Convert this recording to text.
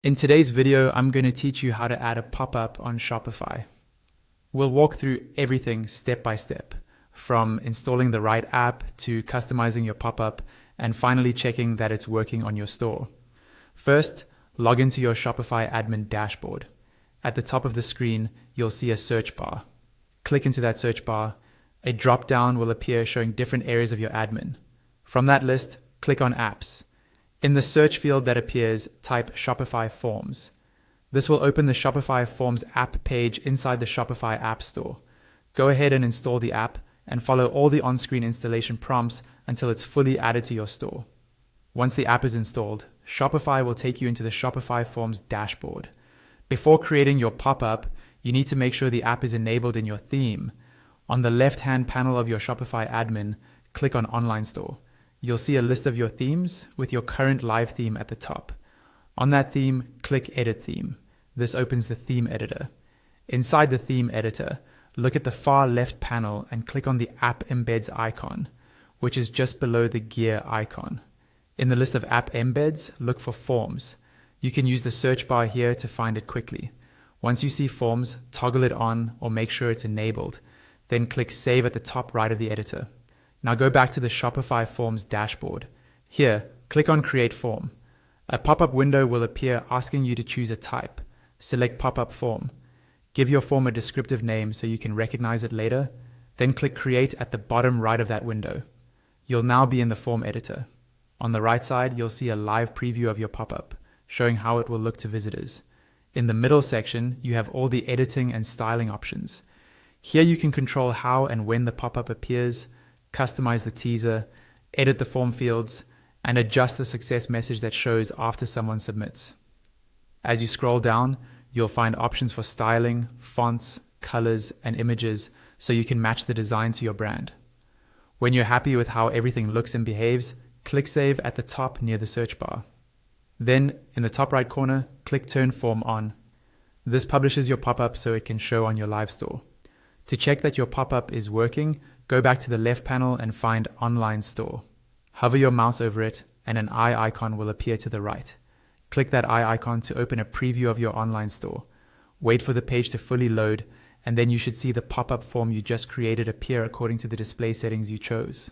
In today's video, I'm going to teach you how to add a pop-up on Shopify. We'll walk through everything step by step, from installing the right app to customizing your pop-up and finally checking that it's working on your store. First, log into your Shopify admin dashboard. At the top of the screen, you'll see a search bar. Click into that search bar. A drop-down will appear showing different areas of your admin. From that list, click on Apps. In the search field that appears, type Shopify Forms. This will open the Shopify Forms app page inside the Shopify App Store. Go ahead and install the app and follow all the on-screen installation prompts until it's fully added to your store. Once the app is installed, Shopify will take you into the Shopify Forms dashboard. Before creating your pop-up, you need to make sure the app is enabled in your theme. On the left-hand panel of your Shopify admin, click on Online Store. You'll see a list of your themes with your current live theme at the top. On that theme, click Edit Theme. This opens the theme editor. Inside the theme editor, look at the far left panel and click on the App Embeds icon, which is just below the gear icon. In the list of app embeds, look for Forms. You can use the search bar here to find it quickly. Once you see Forms, toggle it on or make sure it's enabled. Then click Save at the top right of the editor. Now go back to the Shopify Forms dashboard. Here, click on Create Form. A pop-up window will appear asking you to choose a type. Select Pop-up Form. Give your form a descriptive name so you can recognize it later. Then click Create at the bottom right of that window. You'll now be in the form editor. On the right side, you'll see a live preview of your pop-up, showing how it will look to visitors. In the middle section, you have all the editing and styling options. Here you can control how and when the pop-up appears, customize the teaser, edit the form fields, and adjust the success message that shows after someone submits. As you scroll down, you'll find options for styling, fonts, colors, and images so you can match the design to your brand. When you're happy with how everything looks and behaves, click Save at the top near the search bar. Then, in the top right corner, click Turn Form On. This publishes your pop-up so it can show on your live store. To check that your pop-up is working, go back to the left panel and find Online Store. Hover your mouse over it and an eye icon will appear to the right. Click that eye icon to open a preview of your online store. Wait for the page to fully load, and then you should see the pop-up form you just created appear according to the display settings you chose.